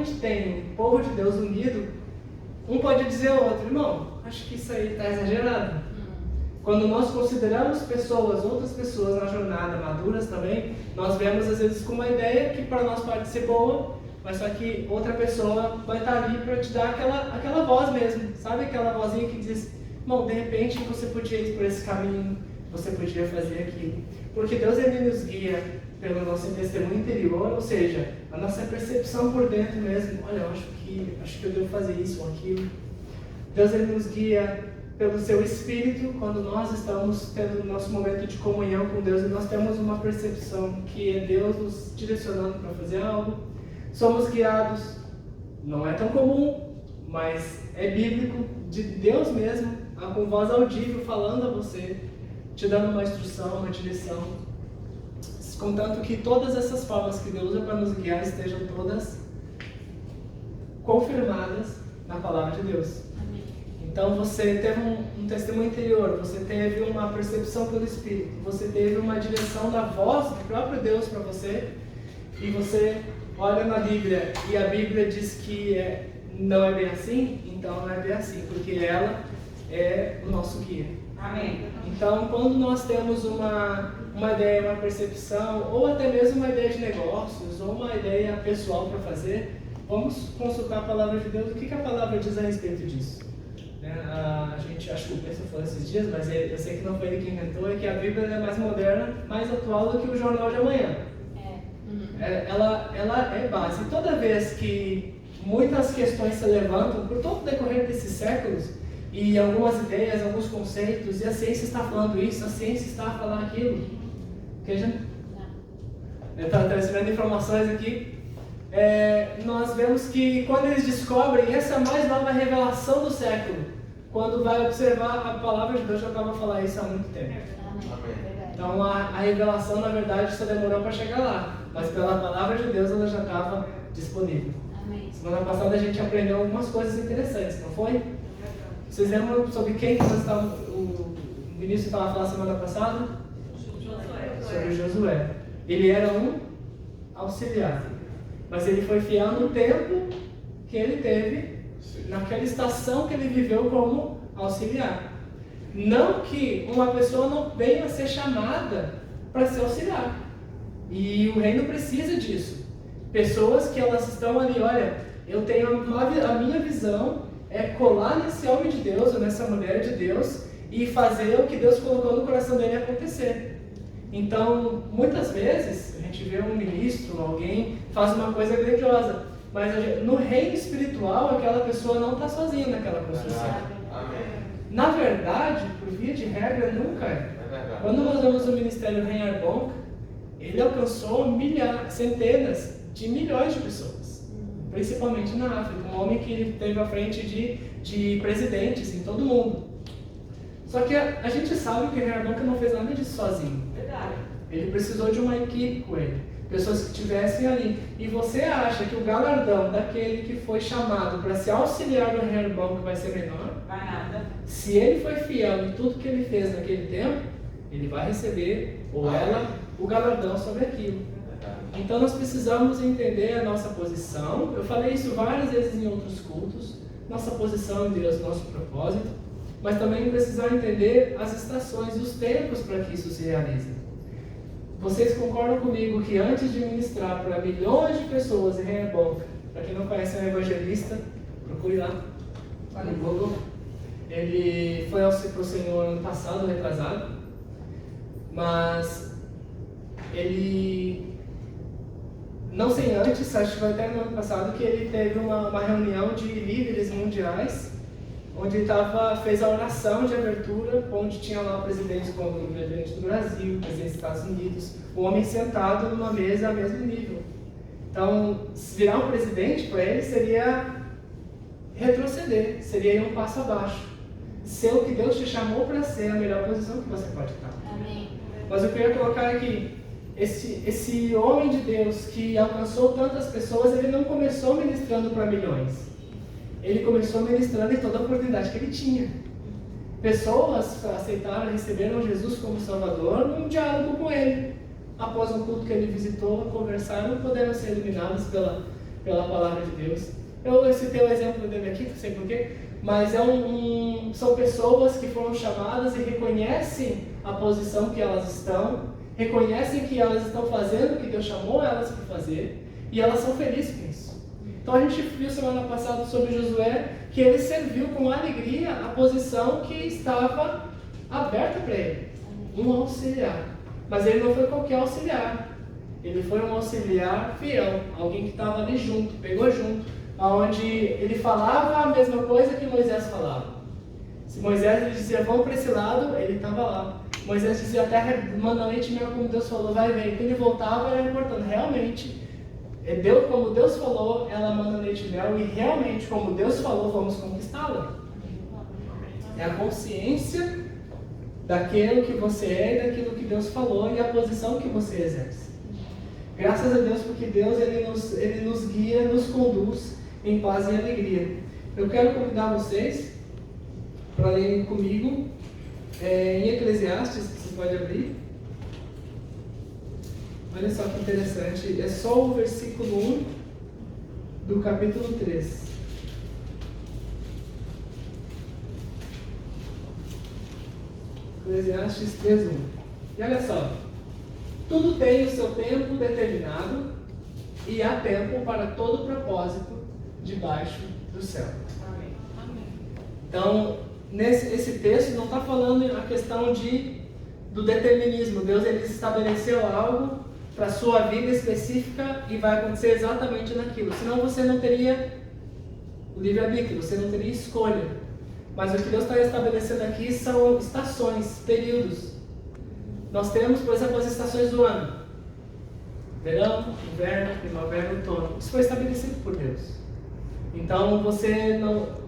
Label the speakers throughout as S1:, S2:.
S1: gente tem o povo de Deus unido, um pode dizer ao outro, irmão, acho que isso aí está exagerado. Quando nós consideramos outras pessoas na jornada, maduras também, nós vemos às vezes com uma ideia que para nós pode ser boa, mas só que outra pessoa vai estar ali para te dar aquela voz mesmo, sabe? Aquela vozinha que diz, irmão, de repente você podia ir por esse caminho, você podia fazer aquilo. Porque Deus, Ele nos guia pelo nosso testemunho interior, ou seja, a nossa percepção por dentro mesmo. Olha, eu acho que eu devo fazer isso ou aquilo. Deus, Ele nos guia pelo seu Espírito, quando nós estamos tendo o nosso momento de comunhão com Deus e nós temos uma percepção que é Deus nos direcionando para fazer algo. Somos guiados, não é tão comum, mas é bíblico, de Deus mesmo, com voz audível falando a você, te dando uma instrução, uma direção, contanto que todas essas formas que Deus usa para nos guiar estejam todas confirmadas na palavra de Deus. Então você teve um testemunho interior, você teve uma percepção pelo Espírito, você teve uma direção da voz do próprio Deus para você, e você olha na Bíblia e a Bíblia diz que não é bem assim, então não é bem assim, porque ela é o nosso guia.
S2: Amém.
S1: Então, quando nós temos uma ideia, uma percepção, ou até mesmo uma ideia de negócios, ou uma ideia pessoal para fazer, vamos consultar a palavra de Deus. O que a palavra diz a respeito disso? A gente, acho que o Pedro falou esses dias, mas eu sei que não foi ele que inventou, é que a Bíblia é mais moderna, mais atual do que o jornal de amanhã. Ela é base. E toda vez que muitas questões se levantam, por todo o decorrer desses séculos, e algumas ideias, alguns conceitos, e a ciência está falando isso, a ciência está a falar aquilo. Veja, eu estava recebendo informações aqui. Nós vemos que quando eles descobrem essa mais nova revelação do século, quando vai observar a palavra de Deus, já estava a falar isso há muito tempo. Então a revelação, na verdade, só demorou para chegar lá, mas pela palavra de Deus ela já estava disponível. Semana passada a gente aprendeu algumas coisas interessantes, não foi? Vocês lembram sobre quem que o Vinícius estava falando semana passada? Sobre Josué. Ele era um auxiliar, mas ele foi fiel no tempo que ele teve, naquela estação que ele viveu como auxiliar. Não que uma pessoa não venha a ser chamada para ser auxiliar. E o reino precisa disso. Pessoas que elas estão ali, olha, eu tenho a minha visão é colar nesse homem de Deus ou nessa mulher de Deus e fazer o que Deus colocou no coração dele acontecer. Então, muitas vezes, a gente vê um ministro, alguém faz uma coisa grandiosa, mas no reino espiritual, aquela pessoa não está sozinha naquela construção. Na verdade, por via de regra, nunca é. Quando nós vemos o ministério Reinhard Bonk, ele alcançou centenas de milhões de pessoas, principalmente na África, um homem que esteve à frente de presidentes em todo o mundo. Só que a gente sabe que Reinhard Bonk não fez nada disso sozinho. Ele precisou de uma equipe com ele, pessoas que estivessem ali. E você acha que o galardão daquele que foi chamado para se auxiliar do Reinhard Bonk vai ser menor?
S2: Vai nada.
S1: Se ele foi fiel em tudo que ele fez naquele tempo, ele vai receber, ou ela, o galardão sobre aquilo. Então nós precisamos entender a nossa posição. Eu falei isso várias vezes em outros cultos. Nossa posição em Deus, nosso propósito. Mas também precisamos entender as estações e os tempos para que isso se realize. Vocês concordam comigo que antes de ministrar para milhões de pessoas em Reinhard Bonk, para quem não conhece, é um evangelista, procure lá no Google. Ele foi para o Senhor ano passado, retrasado, mas ele, não sei antes, acho que foi até no ano passado, que ele teve uma reunião de líderes mundiais, onde ele fez a oração de abertura, onde tinha lá o presidente do Brasil, o presidente dos Estados Unidos, o homem sentado numa mesa a mesmo nível. Então, virar um presidente para ele seria retroceder, seria ir um passo abaixo. Ser o que Deus te chamou para ser, a melhor posição que você pode estar.
S2: Amém.
S1: Mas eu queria colocar aqui, esse homem de Deus que alcançou tantas pessoas, ele não começou ministrando para milhões. Ele começou ministrando em toda a oportunidade que ele tinha. Pessoas aceitaram, receberam Jesus como Salvador num diálogo com ele. Após um culto que ele visitou, conversaram, puderam ser iluminados pela palavra de Deus. Eu citei o exemplo dele aqui, não sei porquê, mas são pessoas que foram chamadas e reconhecem a posição que elas estão, reconhecem que elas estão fazendo o que Deus chamou elas para fazer, e elas são felizes com isso. Então a gente viu semana passada sobre Josué, que ele serviu com alegria a posição que estava aberta para ele, um auxiliar. Mas ele não foi qualquer auxiliar, ele foi um auxiliar fiel, alguém que estava ali junto, pegou junto, onde ele falava a mesma coisa que Moisés falava. Se Moisés ele dizia, vamos para esse lado, ele estava lá. Moisés dizia, a terra manda leite e mel, como Deus falou, vai ver. Então ele voltava, era importante, realmente, Deus, como Deus falou, ela manda leite e mel, e realmente, como Deus falou, vamos conquistá-la. É a consciência daquilo que você é e daquilo que Deus falou e a posição que você exerce. Graças a Deus, porque Deus ele nos guia, nos conduz em paz e alegria. Eu quero convidar vocês para lerem comigo em Eclesiastes, que você pode abrir. Olha só que interessante, é só o versículo 1 do capítulo 3. Eclesiastes 3:1. E olha só, tudo tem o seu tempo determinado e há tempo para todo propósito debaixo do céu.
S2: Amém.
S1: Então, esse texto não está falando a questão do determinismo. Deus ele estabeleceu algo para a sua vida específica e vai acontecer exatamente naquilo. Senão você não teria o livre-arbítrio, você não teria escolha. Mas o que Deus está estabelecendo aqui são estações, períodos. Nós temos, por exemplo, as estações do ano. Verão, inverno, primavera, outono. Isso foi estabelecido por Deus. Então,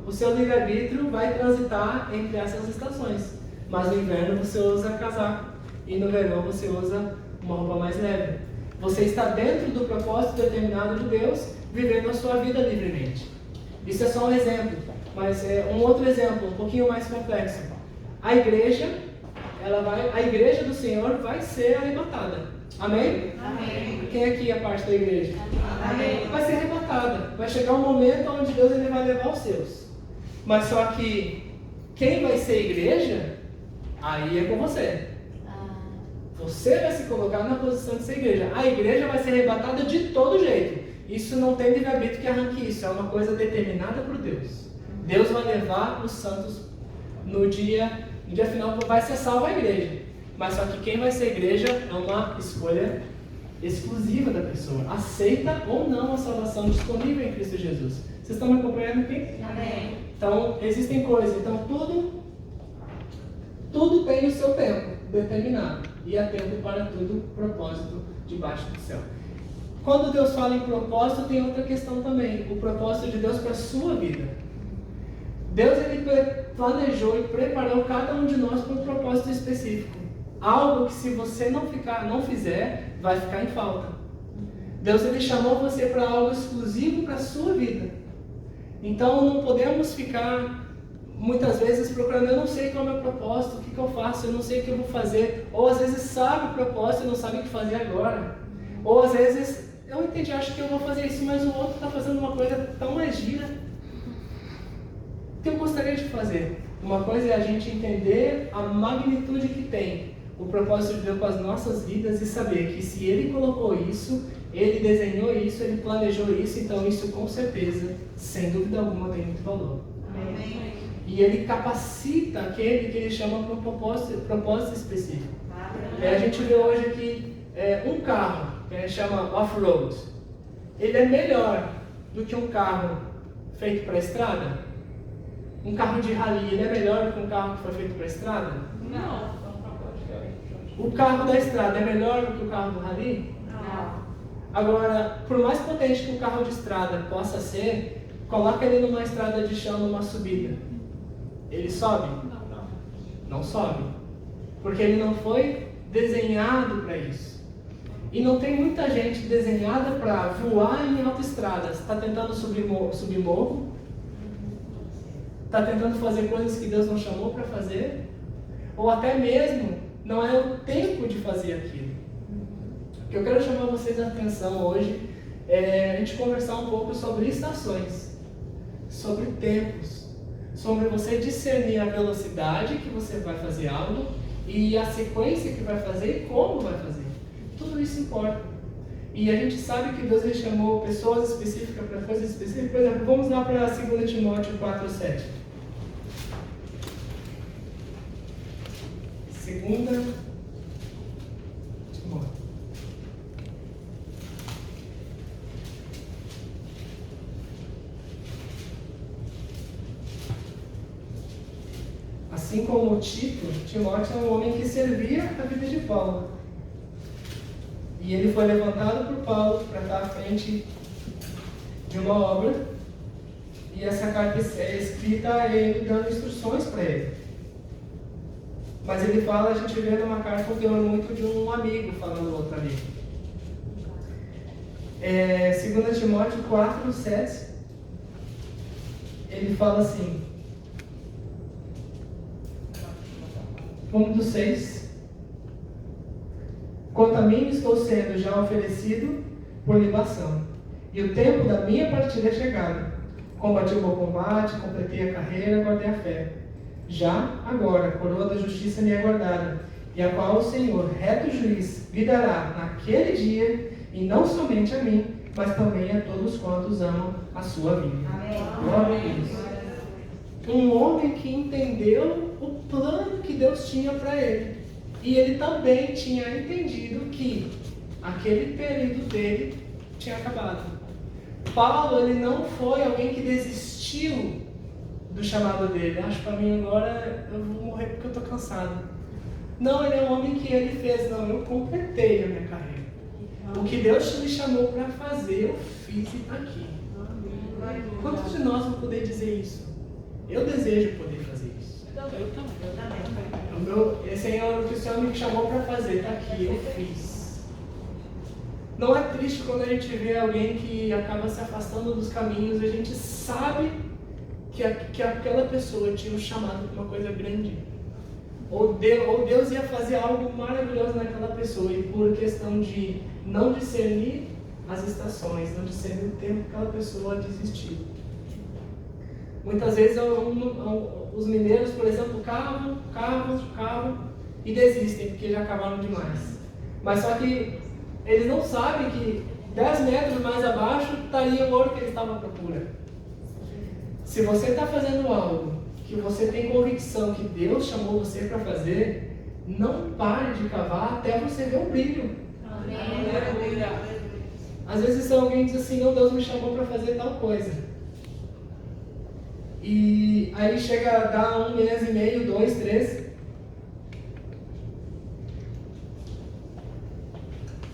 S1: o seu livre-arbítrio vai transitar entre essas estações. Mas no inverno você usa casaco. E no verão você usa uma roupa mais leve. Você está dentro do propósito determinado de Deus, vivendo a sua vida livremente. Isso é só um exemplo. Mas um outro exemplo, um pouquinho mais complexo. A igreja do Senhor vai ser arrebatada. Amém?
S2: Amém.
S1: Quem aqui é parte da igreja?
S2: Amém.
S1: Vai ser arrebatada. Vai chegar um momento onde Deus ele vai levar os seus. Mas só que quem vai ser igreja, aí é com você. Você vai se colocar na posição de ser igreja. A igreja vai ser arrebatada de todo jeito. Isso não tem livre-arbítrio que arranque isso. É uma coisa determinada por Deus. Deus vai levar os santos no dia final, vai ser salva a igreja. Mas só que quem vai ser igreja é uma escolha exclusiva da pessoa. Aceita ou não a salvação disponível em Cristo Jesus. Vocês estão me acompanhando aqui?
S2: Amém.
S1: Então, existem coisas. Então, tudo tem o seu tempo determinado. E há tempo para todo propósito debaixo do céu. Quando Deus fala em propósito, tem outra questão também. O propósito de Deus para a sua vida. Deus ele planejou e preparou cada um de nós para um propósito específico. Algo que se você não fizer, vai ficar em falta. Deus ele chamou você para algo exclusivo para a sua vida. Então não podemos ficar muitas vezes procurando, eu não sei qual é o meu propósito, o que eu faço, eu não sei o que eu vou fazer. Ou às vezes sabe o propósito e não sabe o que fazer agora. Ou às vezes, eu entendi, acho que eu vou fazer isso, mas o outro está fazendo uma coisa tão mais gira. O que eu gostaria de fazer? Uma coisa é a gente entender a magnitude que tem o propósito de Deus com as nossas vidas e saber que se Ele colocou isso, Ele desenhou isso, Ele planejou isso, então isso com certeza, sem dúvida alguma, tem muito valor.
S2: Amém.
S1: E Ele capacita aquele que Ele chama para um propósito específico. A gente vê hoje aqui um carro, que a gente chama off-road. Ele é melhor do que um carro feito para a estrada? Um carro de rally, ele é melhor do que um carro que foi feito para a estrada?
S2: Não.
S1: O carro da estrada é melhor do que o carro do rally?
S2: Não.
S1: Agora, por mais potente que o carro de estrada possa ser, coloca ele numa estrada de chão, numa subida. Ele sobe? Não sobe. Porque ele não foi desenhado para isso. E não tem muita gente desenhada para voar em autoestradas. Está tentando subir morro. Está tentando fazer coisas que Deus não chamou para fazer. Ou até mesmo não é o tempo de fazer aquilo. O que eu quero chamar vocês a atenção hoje a gente conversar um pouco sobre estações, sobre tempos, sobre você discernir a velocidade que você vai fazer algo e a sequência que vai fazer e como vai fazer. Tudo isso importa. E a gente sabe que Deus ele chamou pessoas específicas para coisas específicas. Por exemplo, vamos lá para 2 Timóteo 4:7. 2 Timóteo. Assim como Tito, Timóteo é um homem que servia a vida de Paulo. E ele foi levantado por Paulo para estar à frente de uma obra. E essa carta é escrita a ele, dando instruções para ele. Mas ele fala, a gente vê numa carta um teor muito de um amigo falando outro amigo. 2 Timóteo 4:7, ele fala assim, vamos do 6. Quanto a mim, estou sendo já oferecido por libação, e o tempo da minha partida é chegado. Combati o bom combate, completei a carreira, guardei a fé. Já agora, a coroa da justiça me é guardada, e a qual o Senhor, reto juiz, me dará naquele dia, e não somente a mim, mas também a todos quantos amam a sua vida. Glória a Deus. Um homem que entendeu o plano que Deus tinha para ele. E ele também tinha entendido que aquele período dele tinha acabado. Paulo, ele não foi alguém que desistiu do chamado dele. Acho que para mim agora eu vou morrer porque eu estou cansado. Não, ele é um homem que ele fez, não, eu completei a minha carreira. O que Deus me chamou para fazer, eu fiz e está aqui. Quantos de nós vão poder dizer isso? Eu desejo poder fazer isso.
S2: Eu também.
S1: Esse aí é o que o Senhor me chamou para fazer, está aqui, eu fiz. Não é triste quando a gente vê alguém que acaba se afastando dos caminhos, a gente sabe que aquela pessoa tinha um chamado para uma coisa grande. Ou Deus ia fazer algo maravilhoso naquela pessoa, e por questão de não discernir as estações, não discernir o tempo que aquela pessoa desistiu. Muitas vezes os mineiros, por exemplo, cavam e desistem, porque já cavaram demais. Mas só que eles não sabem que 10 metros mais abaixo estaria o ouro que eles estavam à procura. Se você está fazendo algo que você tem convicção que Deus chamou você para fazer, não pare de cavar até você ver o brilho.
S2: Amém.
S1: Às vezes alguém diz assim, não, Deus me chamou para fazer tal coisa. E aí chega a dar 1 mês e meio, 2, 3.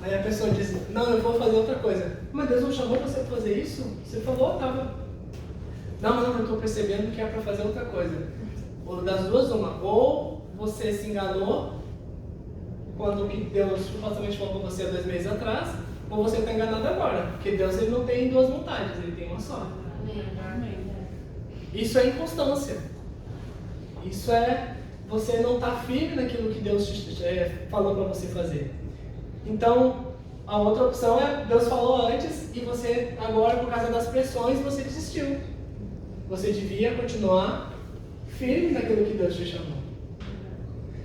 S1: Aí a pessoa diz, não, eu vou fazer outra coisa. Mas Deus não chamou você para fazer isso? Você falou, estava. Não, eu estou percebendo que é para fazer outra coisa. Ou das duas, uma. Ou você se enganou quando que Deus supostamente falou com você há 2 meses atrás, ou você está enganado agora. Porque Deus ele não tem 2 vontades, ele tem uma só.
S2: Amém.
S1: Isso é inconstância. Isso é você não estar firme naquilo que Deus falou para você fazer. Então, a outra opção é, Deus falou antes e você agora, por causa das pressões, você desistiu. Você devia continuar firme naquilo que Deus te chamou.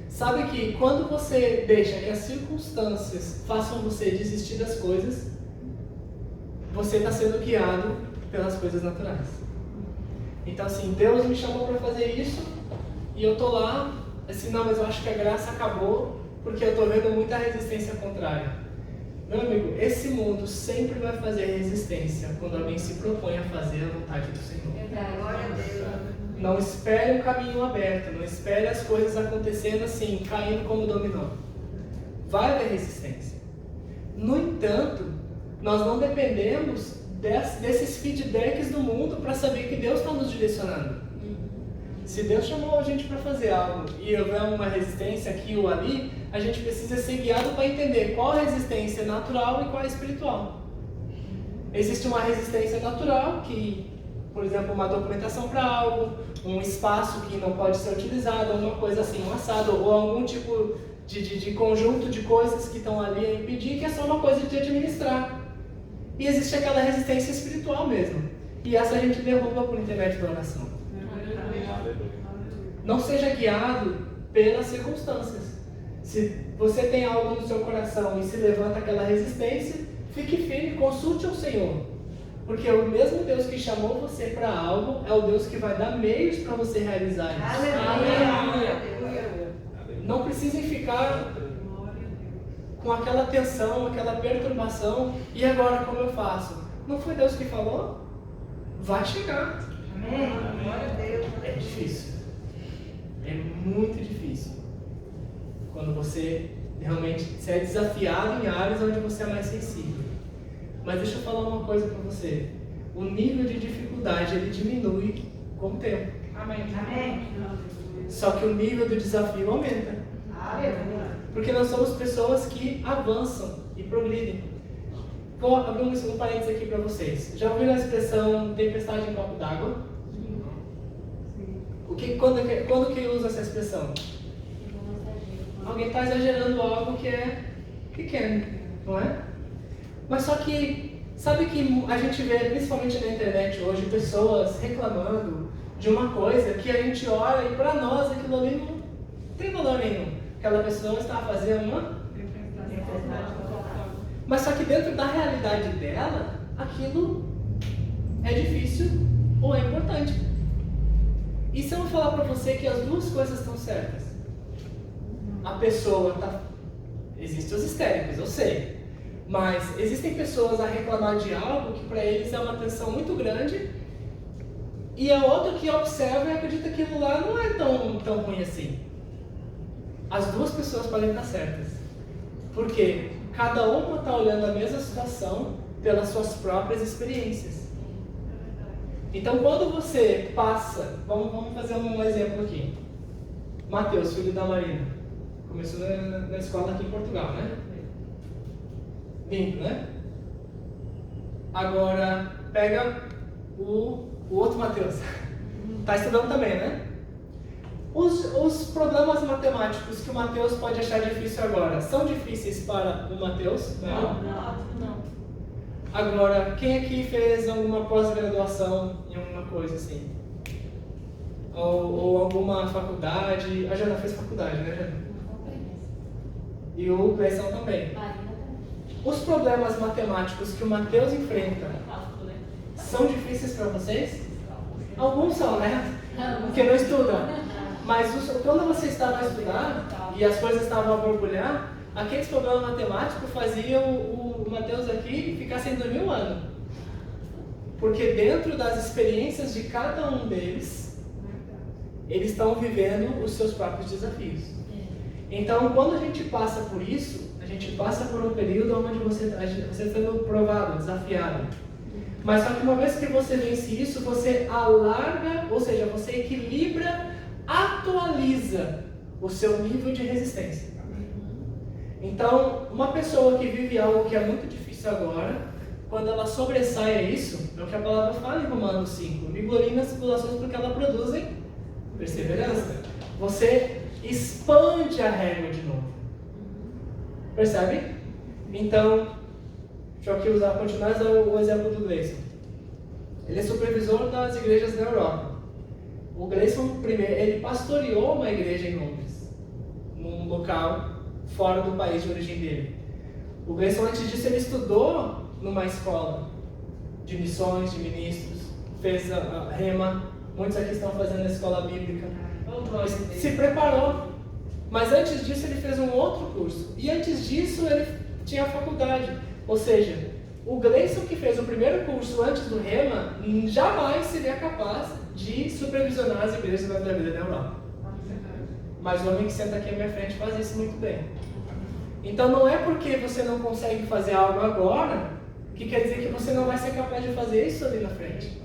S1: Sabe que quando você deixa que as circunstâncias façam você desistir das coisas, você está sendo guiado pelas coisas naturais. Então assim, Deus me chamou para fazer isso e eu estou lá, assim, não, mas eu acho que a graça acabou porque eu estou vendo muita resistência contrária. Meu amigo, esse mundo sempre vai fazer resistência quando alguém se propõe a fazer a vontade do Senhor.
S2: Glória a Deus.
S1: Não espere um caminho aberto, não espere as coisas acontecendo assim, caindo como dominó. Vai haver resistência. No entanto, nós não dependemos desses feedbacks do mundo para saber que Deus está nos direcionando. Se Deus chamou a gente para fazer algo e houver uma resistência aqui ou ali, a gente precisa ser guiado para entender qual a resistência natural e qual a espiritual. Existe uma resistência natural que, por exemplo, uma documentação para algo, um espaço que não pode ser utilizado, alguma coisa assim, um assado, ou algum tipo de conjunto de coisas que estão ali a impedir, que é só uma coisa de administrar. E existe aquela resistência espiritual mesmo. E essa a gente derruba por intermédio da oração. Não seja guiado pelas circunstâncias. Se você tem algo no seu coração e se levanta aquela resistência, fique firme, consulte o Senhor. Porque o mesmo Deus que chamou você para algo é o Deus que vai dar meios para você realizar isso.
S2: Aleluia.
S1: Não precisem ficar com aquela tensão, aquela perturbação. E agora como eu faço? Não foi Deus que falou? Vai chegar.
S2: Amém. Glória a Deus.
S1: É difícil. É muito difícil. Quando você realmente se é desafiado em áreas onde você é mais sensível. Mas deixa eu falar uma coisa para você. O nível de dificuldade ele diminui com o tempo.
S2: Amém. Amém.
S1: Só que o nível do desafio aumenta.
S2: Aleluia.
S1: Porque nós somos pessoas que avançam e progridem. Vou abrir um parênteses aqui para vocês. Já ouviram a expressão tempestade em copo d'água? Quando que usa essa expressão? Alguém está exagerando algo que é pequeno, não é? Mas só que, sabe que a gente vê, principalmente na internet hoje, pessoas reclamando de uma coisa que a gente olha e para nós aquilo ali não tem valor nenhum. Aquela pessoa está fazendo uma... Mas só que dentro da realidade dela, aquilo é difícil ou é importante. E se eu falar para você que as duas coisas estão certas? A pessoa está... Existem os histéricos, eu sei. Mas existem pessoas a reclamar de algo que para eles é uma tensão muito grande. E a outra que observa e acredita que aquilo lá não é tão ruim assim. As duas pessoas podem estar certas. Por quê? Cada uma está olhando a mesma situação pelas suas próprias experiências. Então, quando você passa... Vamos fazer um exemplo aqui. Mateus, filho da Marina. Começou na escola aqui em Portugal, né? Lindo, né? Agora, pega o outro Mateus. Está estudando também, né? Os problemas matemáticos que o Mateus pode achar difícil agora, são difíceis para o Mateus?
S2: Não.
S1: Agora, quem aqui fez alguma pós-graduação em alguma coisa assim? Ou alguma faculdade? A Jana fez faculdade, né, Jana? E o Gleison também. Os problemas matemáticos que o Mateus enfrenta são difíceis para vocês? Alguns são, né? Porque não estudam. Mas quando você estava a estudar e as coisas estavam a borbulhar, aqueles problemas matemáticos faziam o Mateus aqui ficar sem dormir um ano. Porque dentro das experiências de cada um deles, eles estão vivendo os seus próprios desafios. Então, quando a gente passa por isso, a gente passa por um período onde você está sendo provado, desafiado. Mas só que uma vez que você vence isso, você alarga, ou seja, você equilibra, atualiza o seu nível de resistência. Então, uma pessoa que vive algo que é muito difícil agora, quando ela sobressai a isso, é o que a palavra fala em Romanos 5, me glorie nas tribulações porque elas produzem perseverança. Você expande a régua de novo. Percebe? Então, deixa eu aqui continuar o exemplo do Gleison. Ele é supervisor das igrejas da Europa. O Gleison, primeiro, ele pastoreou uma igreja em Londres, num local fora do país de origem dele. O Gleison, antes disso, ele estudou numa escola de missões, de ministros, fez a Rema, muitos aqui estão fazendo a escola bíblica, se preparou. Mas antes disso ele fez um outro curso. E antes disso ele tinha a faculdade. Ou seja, o Gleison que fez o primeiro curso antes do Rema, jamais seria capaz de supervisionar as igrejas da vida da Europa. Mas o homem que senta aqui à minha frente faz isso muito bem. Então não é porque você não consegue fazer algo agora, que quer dizer que você não vai ser capaz de fazer isso ali na frente.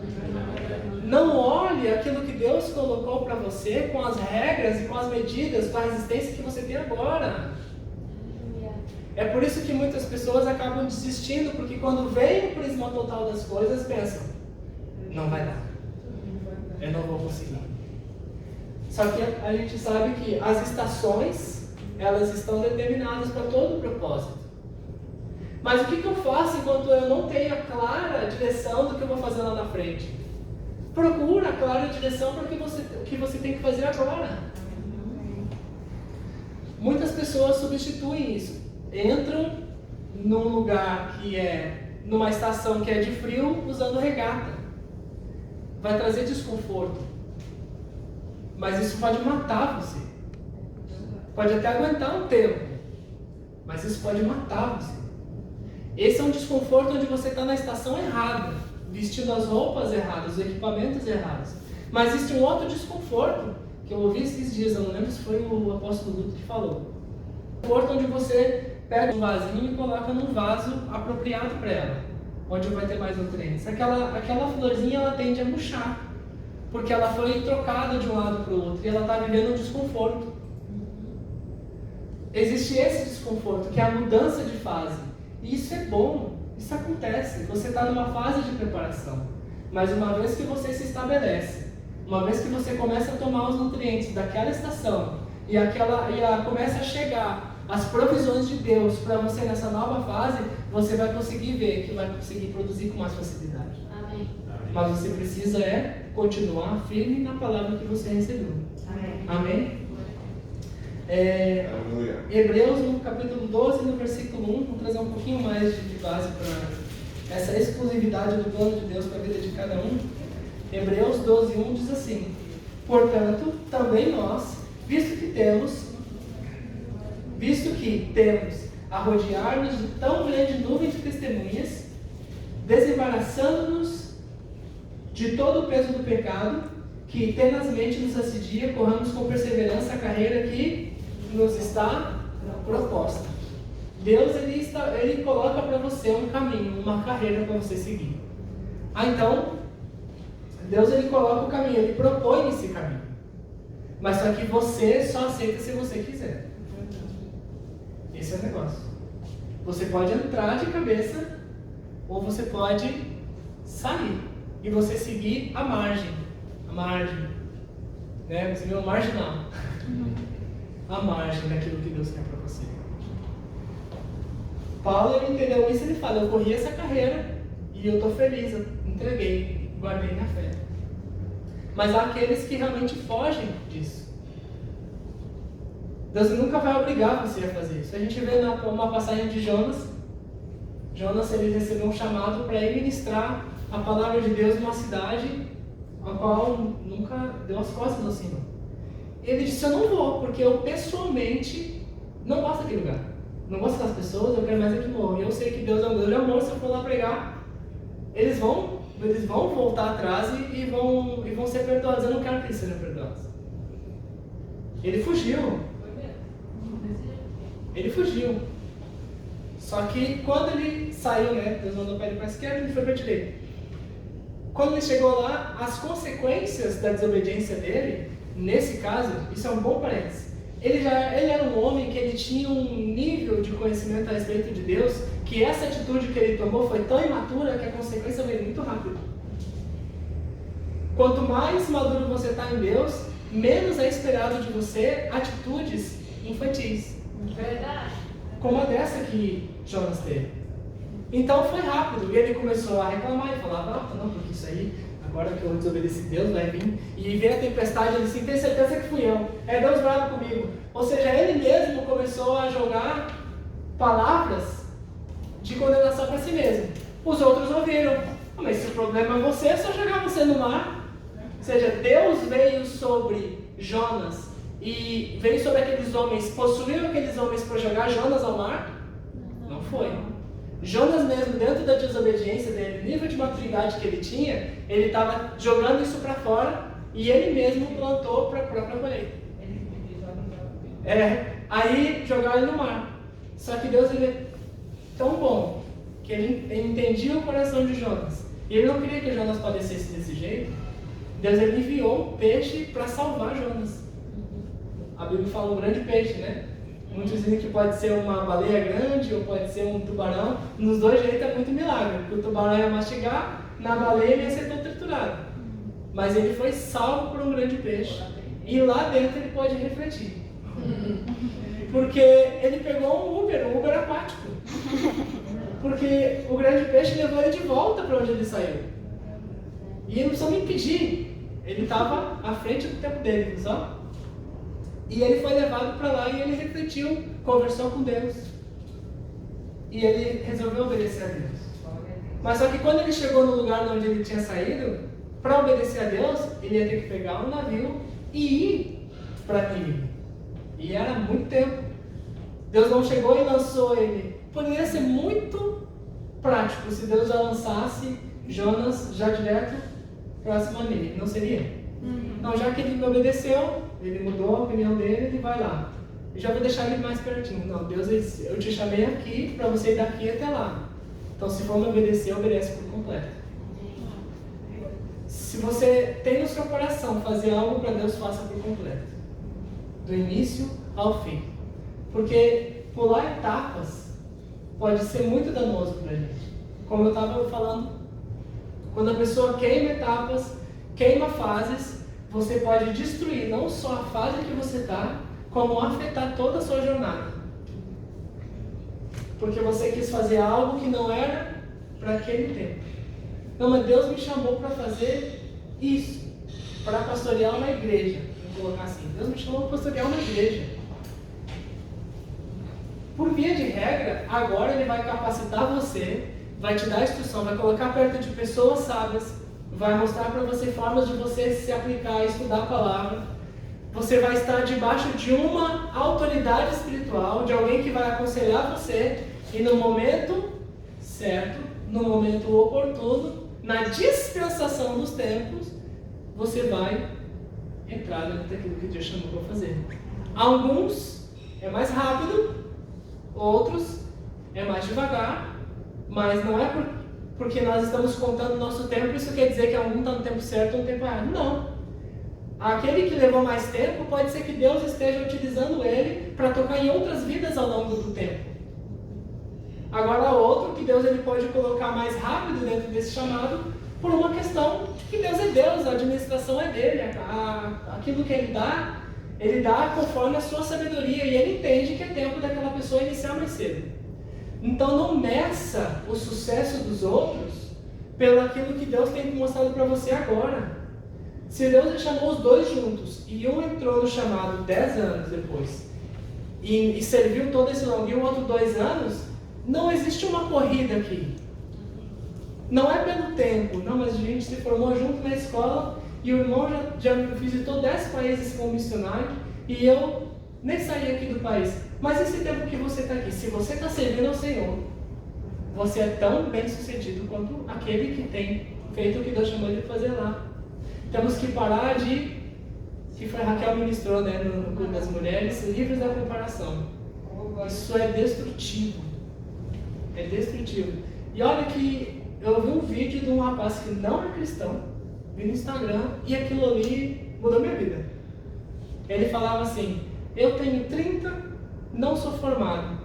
S1: Não olhe aquilo que Deus colocou para você com as regras e com as medidas, com a resistência que você tem agora. É por isso que muitas pessoas acabam desistindo, porque quando vem o prisma total das coisas, pensam, não vai dar, eu não vou conseguir. Só que a gente sabe que as estações, elas estão determinadas para todo o propósito. Mas o que eu faço enquanto eu não tenho a clara direção do que eu vou fazer lá na frente? Procura a clara direção para o que você tem que fazer agora. Muitas pessoas substituem isso. Entram num lugar que é, numa estação que é de frio, usando regata. Vai trazer desconforto. Mas isso pode matar você. Pode até aguentar um tempo. Mas isso pode matar você. Esse é um desconforto onde você está na estação errada, vestindo as roupas erradas, os equipamentos errados. Mas existe um outro desconforto, que eu ouvi esses dias, eu não lembro se foi o apóstolo Luto que falou. Desconforto onde você pega um vasinho e coloca num vaso apropriado para ela, onde vai ter mais nutrientes. Aquela florzinha, ela tende a murchar, porque ela foi trocada de um lado para o outro e ela está vivendo um desconforto. Existe esse desconforto, que é a mudança de fase. E isso é bom, isso acontece. Você está numa fase de preparação. Mas uma vez que você se estabelece, uma vez que você começa a tomar os nutrientes daquela estação e começa a chegar as provisões de Deus para você nessa nova fase, você vai conseguir ver que vai conseguir produzir com mais facilidade.
S2: Amém.
S1: Mas você precisa continuar firme na palavra que você recebeu.
S2: Amém.
S1: Amém? Hebreus, no capítulo 12, no versículo 1, vamos trazer um pouquinho mais de base para essa exclusividade do plano de Deus para a vida de cada um. Hebreus 12, 1 diz assim: portanto, também nós, visto que temos a rodear-nos de tão grande nuvem de testemunhas, desembaraçando-nos de todo o peso do pecado, que tenazmente nos assedia, corramos com perseverança a carreira que nos está proposta. Deus ele coloca para você um caminho, uma carreira para você seguir. Então, Deus ele coloca o caminho, ele propõe esse caminho. Mas só que você só aceita se você quiser. Esse é o negócio. Você pode entrar de cabeça ou você pode sair e você seguir a margem. A margem. Né? Você viu a marginal. A margem daquilo que Deus quer para você. Paulo ele entendeu isso, ele fala: eu corri essa carreira e eu estou feliz, eu entreguei, guardei minha fé. Mas há aqueles que realmente fogem disso. Deus nunca vai obrigar você a fazer isso. A gente vê uma passagem de Jonas. Jonas ele recebeu um chamado para ir ministrar a palavra de Deus numa cidade a qual nunca deu as costas ao Senhor. Ele disse: eu não vou, porque eu pessoalmente não gosto daquele lugar. Não gosto das pessoas, eu quero mais é que morram. E eu sei que Deus é um Deus de amor, se eu for lá pregar, eles vão voltar atrás e vão ser perdoados. Eu não quero que eles sejam perdoados. Ele fugiu. Ele fugiu. Só que quando ele saiu, Deus mandou para ele para a esquerda, ele foi para a direita. Quando ele chegou lá, as consequências da desobediência dele, nesse caso, isso é um bom parênteses. Ele era um homem que ele tinha um nível de conhecimento a respeito de Deus, que essa atitude que ele tomou foi tão imatura que a consequência veio muito rápido. Quanto mais maduro você está em Deus, menos é esperado de você atitudes infantis.
S2: Verdade.
S1: Como a dessa que Jonas teve. Então foi rápido, e ele começou a reclamar e falava: não, porque isso aí, agora que eu desobedeci Deus, vai vir. E veio a tempestade, ele disse: tem certeza que fui eu, é Deus bravo comigo. Ou seja, ele mesmo começou a jogar palavras de condenação para si mesmo. Os outros ouviram: mas se o problema é você, é só jogar você no mar. Ou seja, Deus veio sobre Jonas e veio sobre aqueles homens, possuiu aqueles homens para jogar Jonas ao mar? Não foi. Jonas mesmo, dentro da desobediência dele, nível de maturidade que ele tinha, ele estava jogando isso para fora e ele mesmo plantou para a própria colheita. Aí jogaram ele no mar. Só que Deus ele é tão bom que ele entendia o coração de Jonas. E ele não queria que Jonas padecesse desse jeito. Deus ele enviou um peixe para salvar Jonas. A Bíblia fala um grande peixe, né? Muitos dizem que pode ser uma baleia grande ou pode ser um tubarão. Nos dois jeitos é muito milagre, porque o tubarão ia mastigar, na baleia ele ia ser todo triturado. Mas ele foi salvo por um grande peixe. E lá dentro ele pode refletir. Porque ele pegou um Uber aquático. o grande peixe levou ele de volta para onde ele saiu. E ele não precisou nem pedir. Ele estava à frente do tempo dele, viu só? E ele foi levado para lá e ele refletiu, conversou com Deus. E ele resolveu obedecer a Deus. Mas só que quando ele chegou no lugar onde ele tinha saído, para obedecer a Deus, ele ia ter que pegar um navio e ir para Nínive. E era muito tempo. Deus não chegou e lançou ele. Poderia ser muito prático se Deus já lançasse Jonas já direto próximo a Nínive. Não seria? Não, já que ele me obedeceu, ele mudou a opinião dele, ele vai lá. Eu já vou deixar ele mais pertinho. Não, Deus, eu te chamei aqui para você ir daqui até lá. Então, se for me obedecer, obedece por completo. Se você tem no seu coração fazer algo para Deus, faça por completo. Do início ao fim. Porque pular etapas pode ser muito danoso para a gente. Como eu estava falando, quando a pessoa queima etapas, queima fases, você pode destruir não só a fase que você está, como afetar toda a sua jornada. Porque você quis fazer algo que não era para aquele tempo. Não, mas Deus me chamou para fazer isso, para pastorear uma igreja. Vou colocar assim, Deus me chamou para pastorear uma igreja. Por via de regra, agora Ele vai capacitar você, vai te dar instrução, vai colocar perto de pessoas sábias, vai mostrar para você formas de você se aplicar, estudar a palavra. Você vai estar debaixo de uma autoridade espiritual, de alguém que vai aconselhar você, e no momento certo, no momento oportuno, na dispensação dos tempos, você vai entrar dentro daquilo que Deus chamou para fazer. Alguns é mais rápido, outros é mais devagar, mas não é porque nós estamos contando o nosso tempo, isso quer dizer que algum está no tempo certo ou no tempo errado. Não. Aquele que levou mais tempo, pode ser que Deus esteja utilizando ele para tocar em outras vidas ao longo do tempo. Agora, outro que Deus ele pode colocar mais rápido dentro desse chamado, por uma questão de que Deus é Deus, a administração é dele, aquilo que ele dá conforme a sua sabedoria, e ele entende que é tempo daquela pessoa iniciar mais cedo. Então não meça o sucesso dos outros pelo aquilo que Deus tem mostrado para você agora. Se Deus chamou os dois juntos, e um entrou no chamado 10 anos depois, e serviu todo esse longo, e o outro 2 anos, não existe uma corrida aqui. Não é pelo tempo, não, mas a gente se formou junto na escola, e o irmão já visitou 10 países como missionário, e eu nem saí aqui do país. Mas esse tempo que você está aqui, se você está servindo ao Senhor, você é tão bem sucedido quanto aquele que tem feito o que Deus chamou ele de fazer lá. Temos que parar que foi a Raquel ministrou, né, no Clube das Mulheres, livres da comparação. Isso é destrutivo. É destrutivo. E olha que eu vi um vídeo de um rapaz que não é cristão, vi no Instagram, e aquilo ali mudou minha vida. Ele falava assim: eu tenho 30, não sou formado.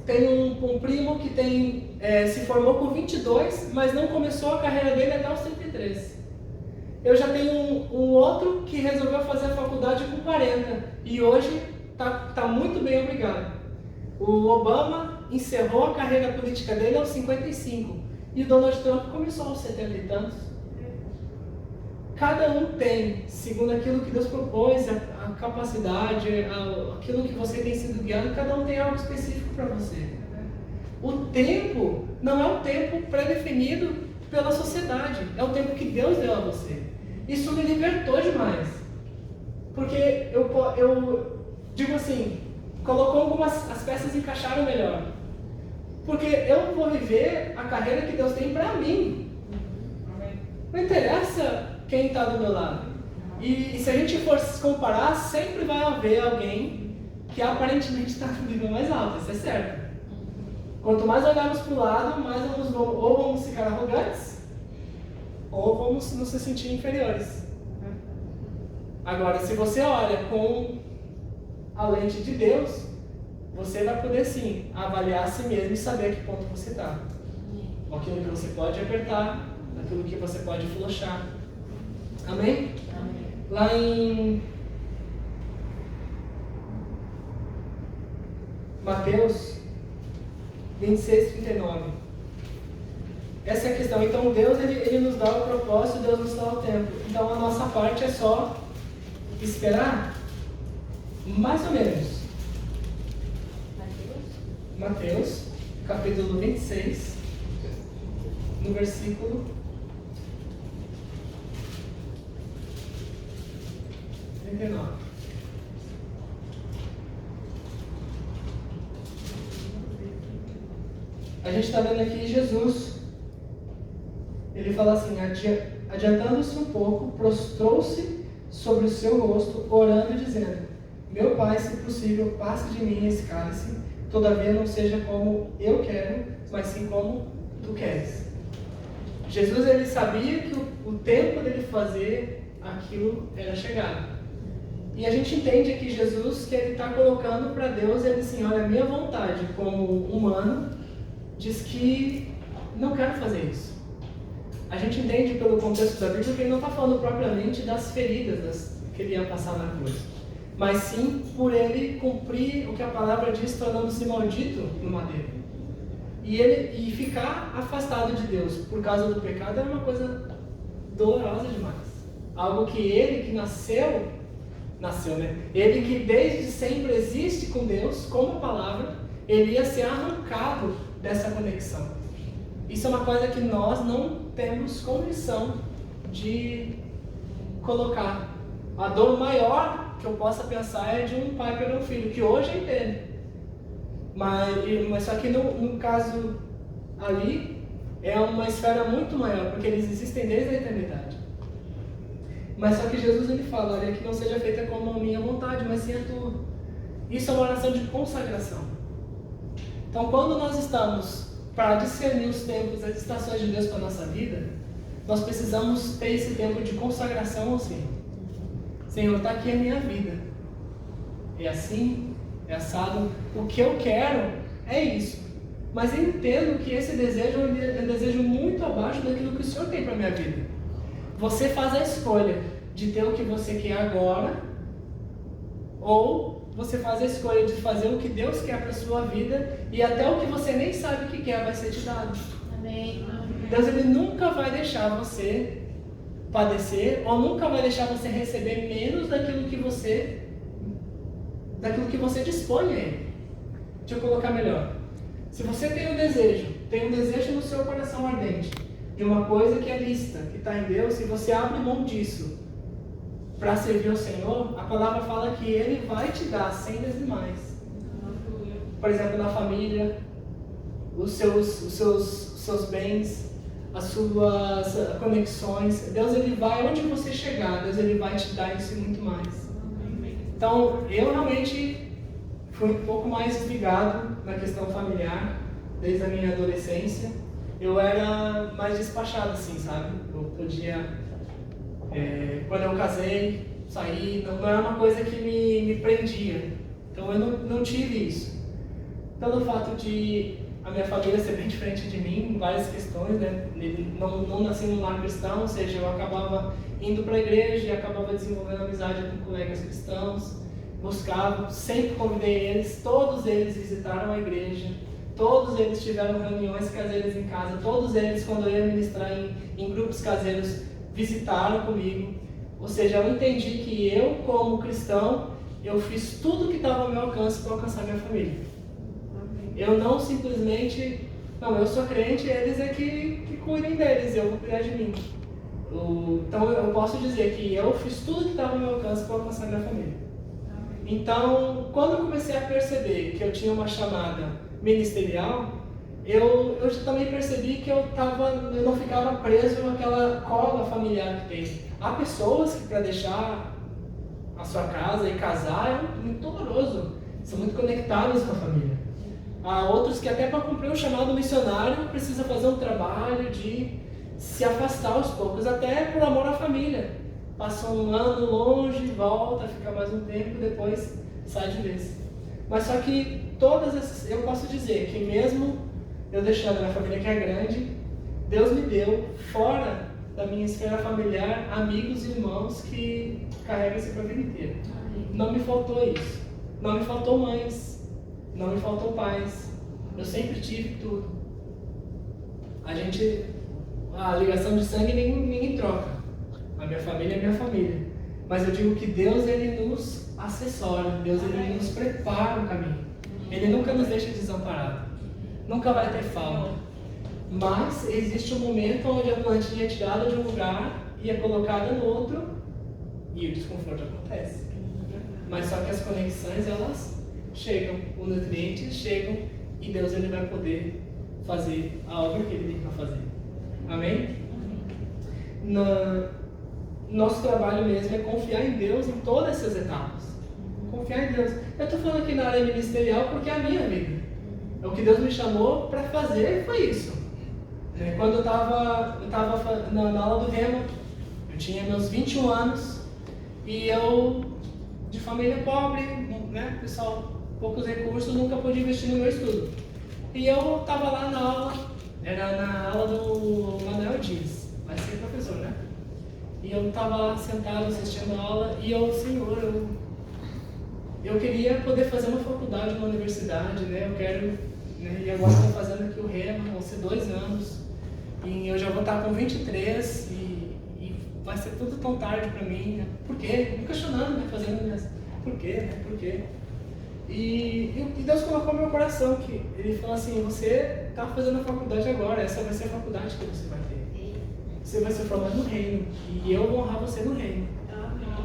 S1: Tenho um primo que se formou com 22, mas não começou a carreira dele até os 33. Eu já tenho um outro que resolveu fazer a faculdade com 40 e hoje está muito bem, obrigado. O Obama encerrou a carreira política dele aos 55 e o Donald Trump começou aos 70 e tantos. Cada um tem, segundo aquilo que Deus propôs, a capacidade, aquilo que você tem sido guiado, cada um tem algo específico para você. O tempo não é um tempo pré-definido pela sociedade, é o tempo que Deus deu a você. Isso me libertou demais. Porque eu digo assim, colocou as peças encaixaram melhor. Porque eu vou viver a carreira que Deus tem para mim. Não interessa quem está do meu lado. E se a gente for se comparar, sempre vai haver alguém que aparentemente está no nível mais alto, isso é certo. Quanto mais olharmos para o lado, mais vamos ficar arrogantes, ou vamos nos sentir inferiores. Agora, se você olha com a lente de Deus, você vai poder sim avaliar a si mesmo e saber a que ponto você está. Aquilo que você pode apertar, aquilo que você pode flochar. Amém? Amém. Lá em Mateus 26, 39. Essa é a questão. Então Deus ele nos dá o propósito, Deus nos dá o tempo. Então a nossa parte é só esperar, mais ou menos. Mateus, capítulo 26, no versículo 39. A gente está vendo aqui Jesus. Ele fala assim: adiantando-se um pouco, prostrou-se sobre o seu rosto, orando e dizendo: meu Pai, se possível, passe de mim esse cálice, todavia não seja como eu quero, mas sim como tu queres. Jesus ele sabia que o tempo dele fazer aquilo era chegado. E a gente entende aqui Jesus que ele está colocando para Deus, ele diz assim: olha, a minha vontade como humano diz que não quero fazer isso. A gente entende pelo contexto da Bíblia que ele não está falando propriamente das feridas que ele ia passar na cruz, mas sim por ele cumprir o que a palavra diz, tornando-se maldito no madeiro. E ficar afastado de Deus por causa do pecado é uma coisa dolorosa demais. Algo que ele que nasceu, né? Ele que desde sempre existe com Deus, como a palavra, ele ia ser arrancado dessa conexão. Isso é uma coisa que nós não temos condição de colocar. A dor maior que eu possa pensar é de um pai perder um filho, que hoje eu entendo. Mas só que no caso ali, é uma esfera muito maior, porque eles existem desde a eternidade. Mas só que Jesus ele fala, olha, que não seja feita como a minha vontade, mas sim a tua. Isso é uma oração de consagração. Então quando nós estamos para discernir os tempos, as estações de Deus para a nossa vida, nós precisamos ter esse tempo de consagração ao Senhor. Senhor, está aqui a minha vida. É assim, é assado. O que eu quero é isso. Mas eu entendo que esse desejo é um desejo muito abaixo daquilo que o Senhor tem para a minha vida. Você faz a escolha de ter o que você quer agora, ou você faz a escolha de fazer o que Deus quer para a sua vida, e até o que você nem sabe o que quer vai ser te dado.
S2: Amém.
S1: Deus ele nunca vai deixar você padecer, ou nunca vai deixar você receber menos daquilo que você dispõe a Ele. Deixa eu colocar melhor. Se você tem um desejo no seu coração ardente, de uma coisa que é lícita, que está em Deus, e você abre mão disso para servir ao Senhor, a palavra fala que Ele vai te dar 100 vezes mais. Por exemplo, na família, os seus bens, as suas conexões. Deus ele vai onde você chegar, Deus ele vai te dar isso e muito mais. Então, eu realmente fui um pouco mais ligado na questão familiar, desde a minha adolescência. Eu era mais despachado, assim, sabe? Eu podia, quando eu casei, sair, não era uma coisa que me prendia. Então eu não tive isso. Pelo fato de a minha família ser bem diferente de mim em várias questões, né? Não nasci num lar cristão, ou seja, eu acabava indo para a igreja e acabava desenvolvendo amizade com colegas cristãos, buscava, sempre convidei eles, todos eles visitaram a igreja, todos eles tiveram reuniões caseiras em casa, todos eles, quando eu ia ministrar em grupos caseiros, visitaram comigo. Ou seja, eu entendi que eu, como cristão, eu fiz tudo que estava ao meu alcance para alcançar minha família. Eu não simplesmente, não, eu sou crente, eles é que cuidem deles, eu vou cuidar de mim. Então eu posso dizer que eu fiz tudo que estava ao meu alcance para alcançar minha família. Então, quando eu comecei a perceber que eu tinha uma chamada ministerial, eu também percebi que eu não ficava preso naquela cola familiar que tem. Há pessoas que para deixar a sua casa e casar é muito doloroso, são muito conectados com a família. Há outros que até para cumprir um chamado missionário precisa fazer um trabalho de se afastar aos poucos, até por amor à família. Passa um ano longe, volta, fica mais um tempo, depois sai de vez. Mas só que todas essas, eu posso dizer que mesmo eu deixando a minha família que é grande, Deus me deu, fora da minha esfera familiar, amigos e irmãos que carregam isso para a vida inteira. Não me faltou isso. Não me faltou mães. Não me faltou pais. Eu sempre tive tudo. A ligação de sangue ninguém troca. A minha família é minha família. Mas eu digo que Deus, Ele nos assessora. Deus, Ele nos prepara o caminho. Ele nunca nos deixa desamparados. Nunca vai ter falta. Mas existe um momento onde a plantinha é tirada de um lugar e é colocada no outro e o desconforto acontece. Mas só que as conexões, elas chegam, os nutrientes chegam e Deus, Ele vai poder fazer a obra que Ele tem para fazer. Amém? Nosso trabalho mesmo é confiar em Deus em todas essas etapas. Confiar em Deus. Eu estou falando aqui na área ministerial porque é a minha vida. O que Deus me chamou para fazer foi isso. Quando eu estava na aula do Rema, eu tinha meus 21 anos e eu, de família pobre, né, pessoal, poucos recursos, nunca pude investir no meu estudo. E eu estava lá na aula, era na aula do Manuel Dias, vai ser professor, né? E eu estava lá sentado assistindo a aula e eu, Senhor, eu queria poder fazer uma faculdade, uma universidade, né? Eu quero, né? E agora estou fazendo aqui o Rema, vão ser 2 anos. E eu já vou estar com 23 e vai ser tudo tão tarde para mim, né? Por quê? Me questionando, né? Fazendo, né? Por quê, né? Por quê? E Deus colocou no meu coração que Ele falou assim, você está fazendo a faculdade agora, essa vai ser a faculdade que você vai ter. Você vai ser formado no reino e eu vou honrar você no reino.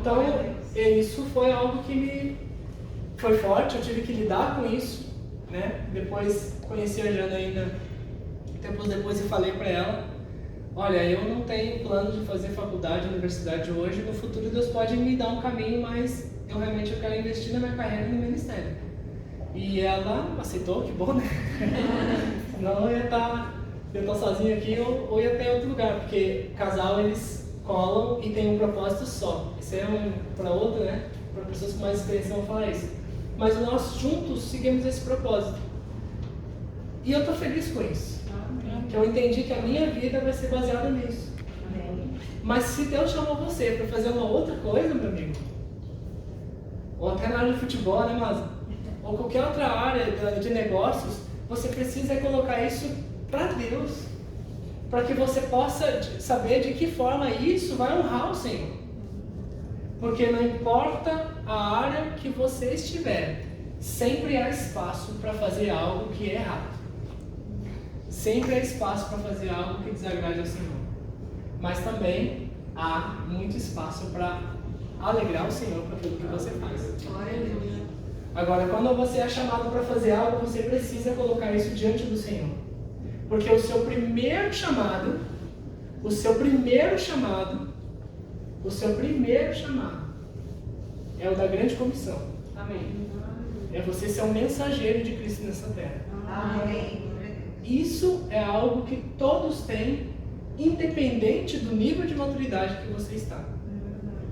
S1: Então, isso foi algo que me foi forte, eu tive que lidar com isso, né? Depois conheci a Janaína tempos depois e falei para ela, olha, eu não tenho plano de fazer faculdade, universidade hoje, no futuro Deus pode me dar um caminho, mas eu realmente quero investir na minha carreira e no ministério. E ela aceitou, que bom, né? Senão eu ia estar sozinho aqui ou ia até outro lugar, porque casal eles colam e tem um propósito só. Isso é para outro, né? Para pessoas com mais experiência vão falar isso. Mas nós juntos seguimos esse propósito. E eu estou feliz com isso. Que eu entendi que a minha vida vai ser baseada nisso. Amém. Mas se Deus chamou você para fazer uma outra coisa, meu amigo, ou até na área de futebol, né, mas ou qualquer outra área de negócios, você precisa colocar isso para Deus, para que você possa saber de que forma isso vai honrar o Senhor. Porque não importa a área que você estiver, sempre há espaço para fazer algo que é errado. Sempre há espaço para fazer algo que desagrade ao Senhor. Mas também há muito espaço para alegrar o Senhor por tudo que você faz. Agora, quando você é chamado para fazer algo, você precisa colocar isso diante do Senhor. Porque o seu primeiro chamado é o da grande comissão. Amém. É você ser um mensageiro de Cristo nessa terra.
S2: Amém.
S1: Isso é algo que todos têm, independente do nível de maturidade que você está.